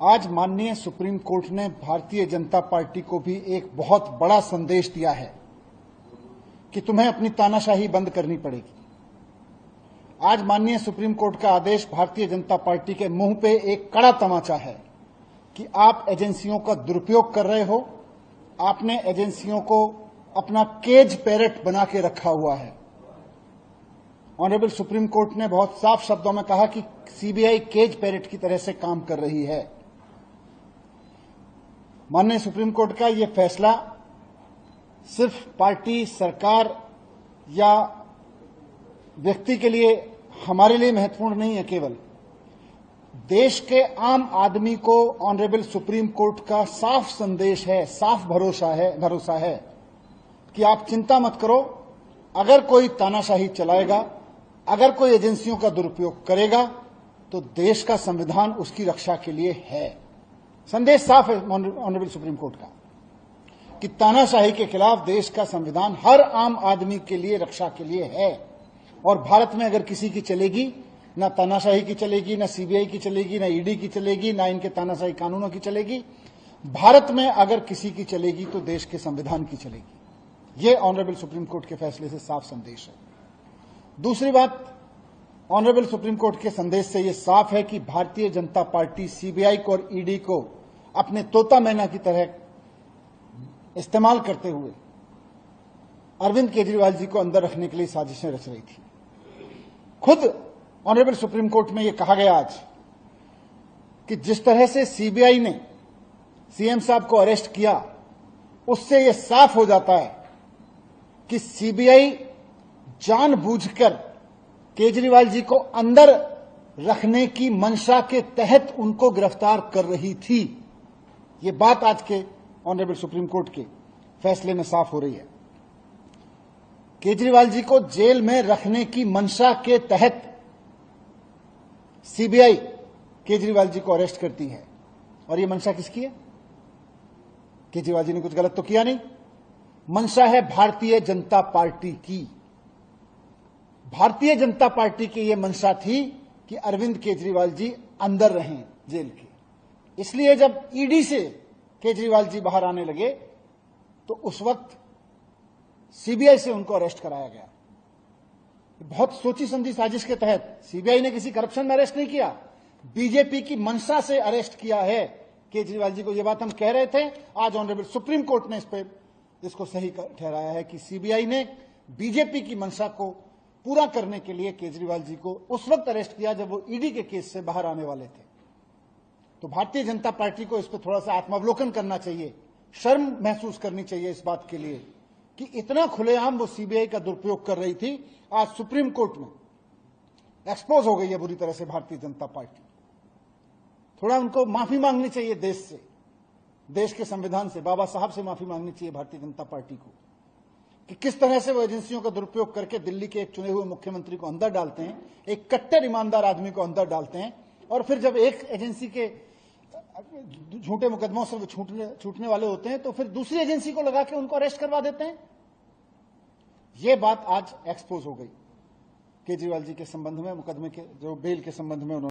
आज माननीय supreme court ने भारतीय जनता पार्टी को भी एक बहुत बड़ा संदेश दिया है कि तुम्हें अपनी तानाशाही बंद करनी पड़ेगी। आज माननीय सुप्रीम कोर्ट का आदेश भारतीय जनता पार्टी के मुंह पे एक कड़ा तमाचा है कि आप एजेंसियों का दुरुपयोग कर रहे हो। आपने एजेंसियों को अपना केज पैरट बना के रखा हुआ है। ऑनरेबल सुप्रीम कोर्ट ने बहुत साफ शब्दों में कहा कि सीबीआई केज पैरट की तरह से काम कर रही है। माननीय सुप्रीम कोर्ट का यह फैसला सिर्फ पार्टी, सरकार या व्यक्ति के लिए, हमारे लिए महत्वपूर्ण नहीं है। केवल देश के आम आदमी को ऑनरेबल सुप्रीम कोर्ट का साफ संदेश है, साफ भरोसा है कि आप चिंता मत करो। अगर कोई तानाशाही चलाएगा, अगर कोई एजेंसियों का दुरुपयोग करेगा, तो देश का संविधान उसकी रक्षा के लिए है। संदेश साफ है ऑनरेबल सुप्रीम कोर्ट का कि तानाशाही के खिलाफ देश का संविधान हर आम आदमी के लिए रक्षा के लिए है। और भारत में अगर किसी की चलेगी, ना तानाशाही की चलेगी, ना सीबीआई की चलेगी, ना ईडी की चलेगी, ना इनके तानाशाही कानूनों की चलेगी। भारत में अगर किसी की चलेगी तो देश के संविधान की चलेगी। ये ऑनरेबल सुप्रीम कोर्ट के फैसले से साफ संदेश है। दूसरी बात, ऑनरेबल सुप्रीम कोर्ट के संदेश से यह साफ है कि भारतीय जनता पार्टी सीबीआई को और ईडी को अपने तोता मैना की तरह इस्तेमाल करते हुए अरविंद केजरीवाल जी को अंदर रखने के लिए साजिशें रच रही थी। खुद ऑनरेबल सुप्रीम कोर्ट में यह कहा गया आज कि जिस तरह से सीबीआई ने सीएम साहब को अरेस्ट किया, उससे यह साफ हो जाता है कि सीबीआई जानबूझकर केजरीवाल जी को अंदर रखने की मंशा के तहत उनको गिरफ्तार कर रही थी। ये बात आज के ऑनरेबल सुप्रीम कोर्ट के फैसले में साफ हो रही है। केजरीवाल जी को जेल में रखने की मंशा के तहत सीबीआई केजरीवाल जी को अरेस्ट करती है। और ये मंशा किसकी है? केजरीवाल जी ने कुछ गलत तो किया नहीं। मंशा है भारतीय जनता पार्टी की। भारतीय जनता पार्टी की यह मंशा थी कि अरविंद केजरीवाल जी अंदर रहें जेल के। इसलिए जब ईडी से केजरीवाल जी बाहर आने लगे तो उस वक्त सीबीआई से उनको अरेस्ट कराया गया। बहुत सोची समझी साजिश के तहत सीबीआई ने किसी करप्शन में अरेस्ट नहीं किया, बीजेपी की मंशा से अरेस्ट किया है केजरीवाल जी को। यह बात हम कह रहे थे, आज ऑनरेबल सुप्रीम कोर्ट ने इसको सही ठहराया है कि सीबीआई ने बीजेपी की मंशा को पूरा करने के लिए केजरीवाल जी को उस वक्त अरेस्ट किया जब वो ईडी के केस से बाहर आने वाले थे। तो भारतीय जनता पार्टी को इस पर थोड़ा सा आत्मावलोकन करना चाहिए, शर्म महसूस करनी चाहिए इस बात के लिए कि इतना खुलेआम वो सीबीआई का दुरुपयोग कर रही थी। आज सुप्रीम कोर्ट में एक्सपोज हो गई है बुरी तरह से भारतीय जनता पार्टी। थोड़ा उनको माफी मांगनी चाहिए देश से, देश के संविधान से, बाबा साहब से माफी मांगनी चाहिए भारतीय जनता पार्टी को कि किस तरह से वो एजेंसियों का दुरुपयोग करके दिल्ली के एक चुने हुए मुख्यमंत्री को अंदर डालते हैं, एक कट्टर ईमानदार आदमी को अंदर डालते हैं, और फिर जब एक एजेंसी के झूठे मुकदमों से वो छूटने वाले होते हैं तो फिर दूसरी एजेंसी को लगा के उनको अरेस्ट करवा देते हैं। ये बात आज एक्सपोज हो गई केजरीवाल जी के संबंध में, मुकदमे के जो बेल के संबंध में उन्होंने